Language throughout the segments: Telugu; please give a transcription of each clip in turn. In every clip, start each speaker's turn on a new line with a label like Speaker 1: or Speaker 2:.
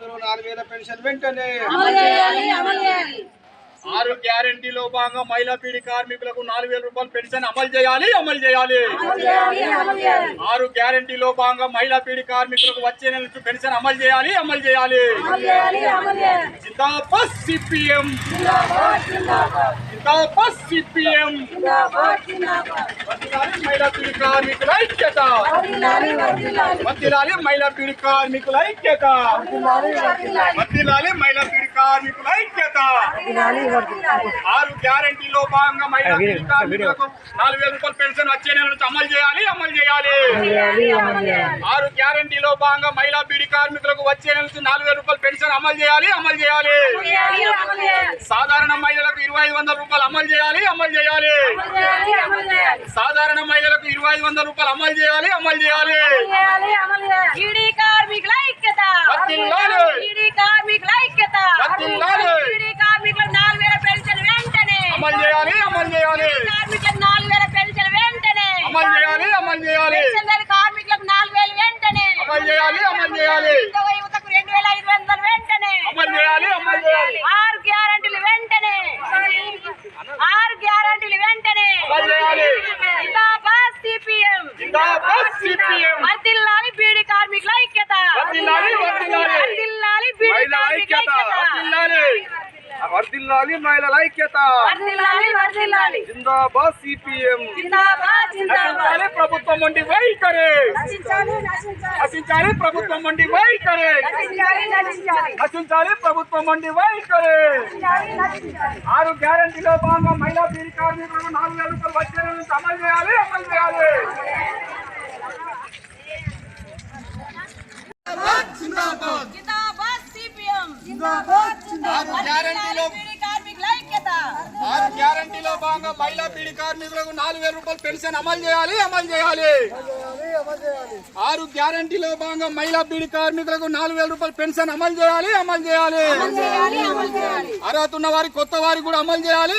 Speaker 1: అందరూ 4000 పెన్షన్ వెంటనే
Speaker 2: 6 గ్యారెంటీలో భాగంగా మహిళా పీడి కార్మికులకు 4000 రూపాయలు పెన్షన్ అమలు చేయాలి. 6 గ్యారెంటీలో భాగంగా మహిళా పీడి కార్మికులకు వచ్చే నెల నుంచి పెన్షన్ అమలు చేయాలి. జిందాబాద్ సిపిఎం, జిందాబాద్ సిపిఎం. మహిళా పీడి కార్మికుల ఐక్యత, వర్ధిల్లాలి మహిళా పీడి కార్మికుల ఐక్యత, వర్ధిల్లాలి మహిళా పీడి కార్మికుల ఐక్యత. 6 గ్యారెంటీలో భాగంగా మహిళా పీడి కార్మికులకు 4000 రూపాయలు పెన్షన్ వచ్చే నెల నుంచి అమలు చేయాలి. 6 గ్యారెంటీలో భాగంగా మహిళా పీడి కార్మికులకు వచ్చే నెల నుంచి 4000 రూపాయలు పెన్షన్ అమలు చేయాలి. సాధారణ మహిళలకు 2500 రూపాయలు అమలు చేయాలి. సాధారణ మహిళలకు 2500 రూపాయలు అమలు చేయాలి.
Speaker 3: పీడి కార్మికుల ఐక్యత, పీడి కార్మికుల ఐక్యత, పీడి కార్మికులకు 4000 పెన్షన్ వెంటనే
Speaker 2: అమలు చేయాలి.
Speaker 3: కార్మికులకు 4000 పెన్షన్ వెంటనే
Speaker 2: పెన్షన్
Speaker 3: కార్మికులకు 4000 వెంటనే
Speaker 2: అమలు చేయాలి.
Speaker 3: యువతకు 2500 వెంటనే 6 గ్యారెంటీలు వెంటనే 6 గ్యారెంటీలు వెంటనే జిందాబాద్ సిపిఎం, వర్ధిల్లాలి పీడి కార్మికుల ఐక్యత, వర్ధిల్లాలి పీడి కార్మికుల ఐక్యత,
Speaker 1: వర్ధిల్లాలి మహిళల ఐక్యత. జిందాబాద్ సిపిఎం.
Speaker 2: నశించాలి ప్రభుత్వం వంటి వైఖరి, నశించాలి ప్రభుత్వం వంటి వైఖరి, నశించాలి ప్రభుత్వం వంటి వైఖరి. 6 గ్యారెంటీలో భాగంగా మహిళా పీడి కార్మికులకు 4000 రూపాయలు వచ్చే నెల నుంచి అమలు చేయాలి.
Speaker 3: జిందాబాద్ సిపిఎం,
Speaker 2: 6 గ్యారెంటీలో భాగంగా మహిళా పీడి కార్మికులకు 4000 రూపాయలు పెన్షన్ అమలు చేయాలి. 6 గ్యారెంటీలో భాగంగా మహిళా పీడి కార్మికులకు 4000 రూపాయలు పెన్షన్ అమలు చేయాలి. అర్హత ఉన్న వారి కొత్త వారికి కూడా అమలు చేయాలి.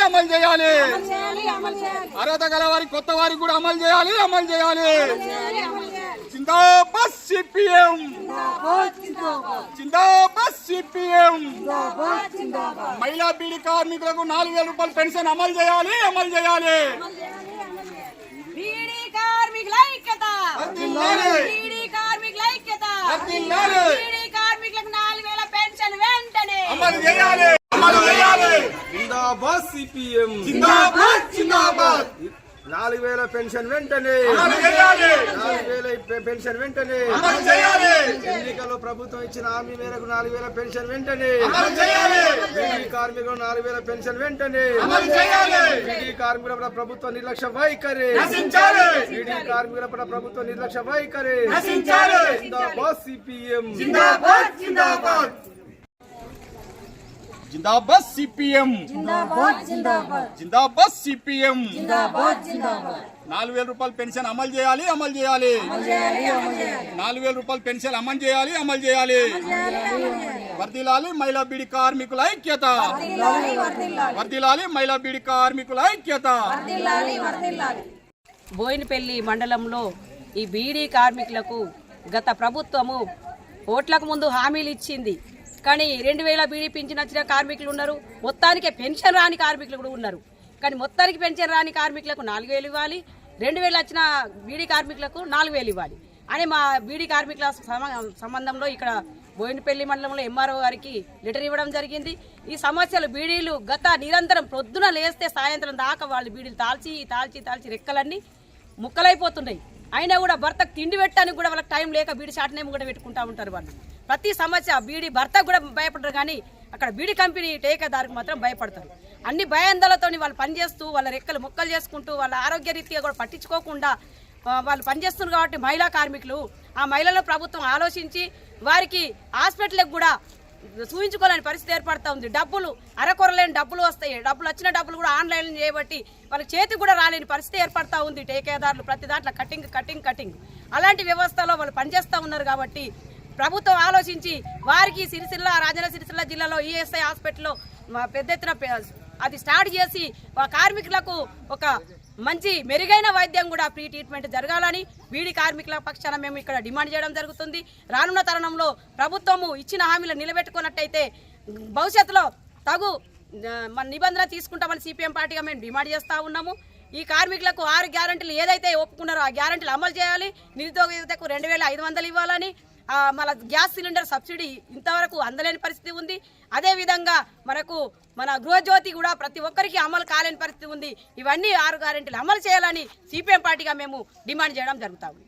Speaker 2: అర్హత గల వారి కొత్త వారికి కూడా అమలు చేయాలి. జిందాబాద్ సిపిఎం, జిందాబాద్ సిపిఎం. మహిళా పీడి కార్మికులకు 4000 రూపాయలు పెన్షన్ అమలు చేయాలి.
Speaker 3: పీడి కార్మికుల ఐక్యత, పీడి కార్మికుల ఐక్యత, పీడి కార్మికులకు 4000 పెన్షన్ వెంటనే
Speaker 2: అమలు చేయాలి.
Speaker 1: జిందాబాద్ సిపిఎం, 4000 పెన్షన్ వెంటనే 4000 పెన్షన్ వెంటనే. ఎన్నికల్లో ప్రభుత్వం ఇచ్చిన హామీ మేరకు 4000 పెన్షన్ వెంటనే. పీడి కార్మికులు 4000 పెన్షన్ వెంటనే. పీడి కార్మికుల ప్రభుత్వ నిర్లక్ష్య వైఖరి, పీడి కార్మికుల ప్రభుత్వ నిర్లక్ష్య వైఖరి. జిందాబాద్ సిపిఎం,
Speaker 2: జిందాబాద్ సిపిఎం, జిందాబాద్ సిపిఎం. 4000 రూపాయలు పెన్షన్ అమలు చేయాలి. 4000 రూపాయలు పెన్షన్ అమలు చేయాలి. వర్ధిల్లాలి మహిళా బీడీ కార్మికుల ఐక్యత, వర్ధిల్లాలి మహిళా బీడీ కార్మికుల ఐక్యత.
Speaker 4: బోయినపల్లి మండలంలో ఈ బీడీ కార్మికులకు గత ప్రభుత్వము ఓట్లకు ముందు హామీలు ఇచ్చింది. కానీ 2000 బీడీ పింఛన్ వచ్చిన కార్మికులు ఉన్నారు, మొత్తానికి పెన్షన్ రాని కార్మికులు కూడా ఉన్నారు. కానీ మొత్తానికి పెన్షన్ రాని కార్మికులకు 4000 ఇవ్వాలి, 2000 వచ్చిన బీడీ కార్మికులకు 4000 ఇవ్వాలి అని మా బీడీ కార్మికుల సంబంధంలో ఇక్కడ బోయినపల్లి మండలంలో ఎంఆర్ఓ గారికి లెటర్ ఇవ్వడం జరిగింది. ఈ సమస్యలు బీడీలు గత నిరంతరం పొద్దున లేస్తే సాయంత్రం దాకా వాళ్ళు బీడీలు తాల్చి రెక్కలన్నీ ముక్కలైపోతున్నాయి. అయినా కూడా భర్తకు తిండి పెట్టడానికి కూడా వాళ్ళకి టైం లేక బీడీ షార్ట్ నేమ్ కూడా పెట్టుకుంటా ఉంటారు. వాళ్ళు ప్రతి సమస్య బీడీ భర్తకు కూడా భయపడరు, కానీ అక్కడ బీడీ కంపెనీ టేకేదారుకు మాత్రం భయపడతారు. అన్ని భయాందోళనతో వాళ్ళు పనిచేస్తూ వాళ్ళ రెక్కలు ముక్కలు చేసుకుంటూ వాళ్ళ ఆరోగ్య రీత్యా కూడా పట్టించుకోకుండా వాళ్ళు పనిచేస్తున్నారు. కాబట్టి మహిళా కార్మికులు ఆ మహిళలను ప్రభుత్వం ఆలోచించి వారికి హాస్పిటల్కి కూడా చూపించుకోలేని పరిస్థితి ఏర్పడతా ఉంది. డబ్బులు అరకొరలేని డబ్బులు వస్తాయి, డబ్బులు వచ్చిన డబ్బులు కూడా ఆన్లైన్ చేయబట్టి వాళ్ళకి చేతికి కూడా రాలేని పరిస్థితి ఏర్పడతా ఉంది. టేకేదారులు ప్రతి దాంట్లో కటింగ్ అలాంటి వ్యవస్థలో వాళ్ళు పనిచేస్తూ ఉన్నారు. కాబట్టి ప్రభుత్వం ఆలోచించి వారికి రాజన్న సిరిసిల్ల జిల్లాలో ఈఎస్ఐ హాస్పిటల్లో పెద్ద ఎత్తున అది స్టార్ట్ చేసి కార్మికులకు ఒక మంచి మెరుగైన వైద్యం కూడా ఫ్రీ ట్రీట్మెంట్ జరగాలని బీడీ కార్మికుల పక్షాన మేము ఇక్కడ డిమాండ్ చేయడం జరుగుతుంది. రానున్న తరుణంలో ప్రభుత్వము ఇచ్చిన హామీలు నిలబెట్టుకున్నట్టయితే భవిష్యత్తులో తగు మన నిబంధన తీసుకుంటామని సిపిఎం పార్టీగా మేము డిమాండ్ చేస్తూ ఉన్నాము. ఈ కార్మికులకు 6 గ్యారెంటీలు ఏదైతే ఒప్పుకున్నారో ఆ గ్యారెంటీలు అమలు చేయాలి. నిరుద్యోగ యువతకు 2500 ఇవ్వాలని, మళ్ళీ గ్యాస్ సిలిండర్ సబ్సిడీ ఇంతవరకు అందలేని పరిస్థితి ఉంది. అదేవిధంగా మన గృహజ్యోతి కూడా ప్రతి ఒక్కరికి అమలు కాలేని పరిస్థితి ఉంది. ఇవన్నీ 6 గ్యారెంటీలు అమలు చేయాలని సిపిఎం పార్టీగా మేము డిమాండ్ చేయడం జరుగుతుంది.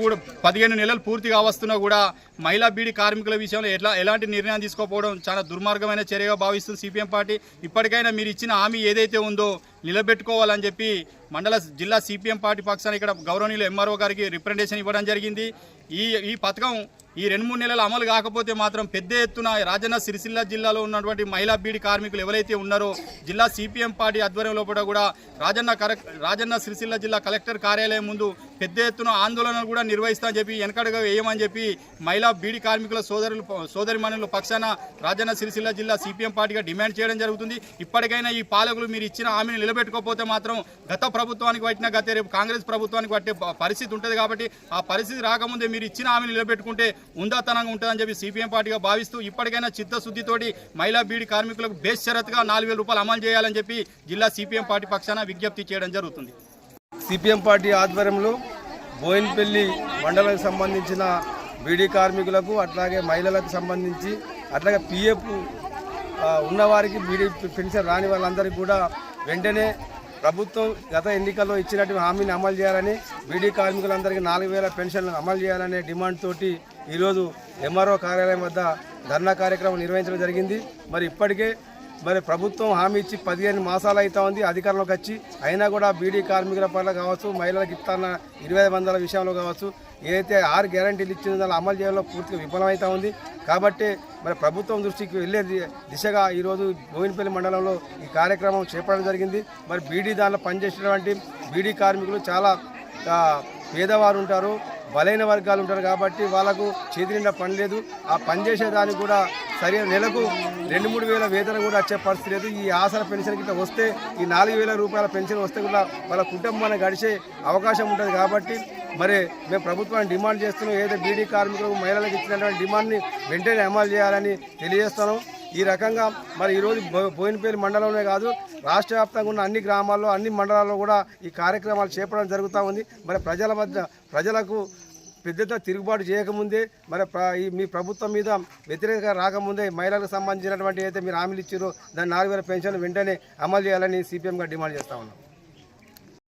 Speaker 5: కూడా 15 నెలలు పూర్తిగా వస్తున్నా కూడా మహిళా బీడీ కార్మికుల విషయంలో ఎలాంటి నిర్ణయం తీసుకోకపోవడం చాలా దుర్మార్గమైన చర్యగా భావిస్తుంది సిపిఎం పార్టీ. ఇప్పటికైనా మీరు ఇచ్చిన హామీ ఏదైతే ఉందో నిలబెట్టుకోవాలని చెప్పి జిల్లా సిపిఎం పార్టీ పక్షాన ఇక్కడ గౌరవనీయులు ఎంఆర్ఓ గారికి రిప్రజెంటేషన్ ఇవ్వడం జరిగింది. ఈ పథకం ఈ 2-3 నెలలు అమలు కాకపోతే మాత్రం పెద్ద ఎత్తున రాజన్న సిరిసిల్ల జిల్లాలో ఉన్నటువంటి మహిళా బీడీ కార్మికులు ఎవరైతే ఉన్నారో జిల్లా సిపిఎం పార్టీ ఆధ్వర్యంలో కూడా రాజన్న సిరిసిల్ల జిల్లా కలెక్టర్ కార్యాలయం ముందు పెద్ద ఎత్తున ఆందోళనలు కూడా నిర్వహిస్తామని చెప్పి వెనకడుగా వేయమని చెప్పి మహిళా బీడీ కార్మికుల సోదరిమణుల పక్షాన రాజన్న సిరిసిల్ల జిల్లా సిపిఎం పార్టీగా డిమాండ్ చేయడం జరుగుతుంది. ఇప్పటికైనా ఈ పాలకులు మీరు ఇచ్చిన హామీని నిలబెట్టుకోకపోతే మాత్రం గత ప్రభుత్వానికి పట్టిన గత రేపు కాంగ్రెస్ ప్రభుత్వానికి పట్టే పరిస్థితి ఉంటుంది. కాబట్టి ఆ పరిస్థితి రాకముందే మీరు ఇచ్చిన హామీని నిలబెట్టుకుంటే ఉందాతనంగా ఉంటుందని చెప్పి సిపిఎం పార్టీగా భావిస్తూ ఇప్పటికైనా చిత్తశుద్ధితోటి మహిళా బీడీ కార్మికులకు బేషరతుగా 4000 రూపాయలు అమలు చేయాలని చెప్పి జిల్లా సిపిఎం పార్టీ పక్షాన విజ్ఞప్తి చేయడం జరుగుతుంది.
Speaker 1: సిపిఎం పార్టీ ఆధ్వర్యంలో బోయిన్పల్లి మండలానికి సంబంధించిన బీడీ కార్మికులకు అట్లాగే మహిళలకు సంబంధించి అట్లాగే పిఎఫ్ ఉన్నవారికి బీడీ పెన్షన్ రాని వాళ్ళందరికీ కూడా వెంటనే ప్రభుత్వం గత ఎన్నికల్లో ఇచ్చినటువంటి హామీని అమలు చేయాలని, బీడీ కార్మికులందరికీ 4000 పెన్షన్లను అమలు చేయాలనే డిమాండ్ తోటి ఈరోజు ఎంఆర్ఓ కార్యాలయం వద్ద ధర్నా కార్యక్రమం నిర్వహించడం జరిగింది. మరి ఇప్పటికే ప్రభుత్వం హామీ ఇచ్చి 15 మాసాలు అవుతా ఉంది అధికారంలోకి వచ్చి. అయినా కూడా బీడీ కార్మికుల పట్ల కావచ్చు, మహిళలకు ఇస్తున్న 2500 విషయంలో కావచ్చు, ఏదైతే 6 గ్యారెంటీలు ఇచ్చిన దాన్ని అమలు చేయడంలో పూర్తిగా విఫలమవుతా ఉంది. కాబట్టి ప్రభుత్వం దృష్టికి వెళ్ళే దిశగా ఈరోజు బోయినపల్లి మండలంలో ఈ కార్యక్రమం చేపట్టడం జరిగింది. బీడీ దానిలో పనిచేసేటువంటి బీడీ కార్మికులు చాలా పేదవారు ఉంటారు, బలైన వర్గాలు ఉంటారు. కాబట్టి వాళ్ళకు చేతి నిండా పని లేదు. ఆ పనిచేసేదానికి కూడా సరైన నెలకు 2-3 వేల వేతనం కూడా వచ్చే పరిస్థితి లేదు. ఈ ఆసరా పెన్షన్ కింద వస్తే ఈ 4000 రూపాయల పెన్షన్ వస్తే కూడా వాళ్ళ కుటుంబాన్ని గడిచే అవకాశం ఉంటుంది. కాబట్టి మేము ప్రభుత్వాన్ని డిమాండ్ చేస్తున్నాం. ఏదైతే బీడీ కార్మికులకు మహిళలకు ఇచ్చినటువంటి డిమాండ్ని వెంటనే అమలు చేయాలని తెలియజేస్తున్నాం. ఈ రకంగా ఈరోజు బోయినపల్లి మండలంలో కాదు, రాష్ట్ర వ్యాప్తంగా ఉన్న అన్ని గ్రామాల్లో, అన్ని మండలాల్లో కూడా ఈ కార్యక్రమాలు చేపట్టడం జరుగుతూ ఉంది. ప్రజలకు పెద్ద తిరుగుబాటు చేయకముందే మీ ప్రభుత్వం మీద వ్యతిరేకంగా రాకముందే మహిళలకు సంబంధించినటువంటి అయితే మీరు హామీలు ఇచ్చారో దాని 4000 పెన్షన్ వెంటనే అమలు చేయాలని సిపిఎంగా డిమాండ్ చేస్తూ ఉన్నాం.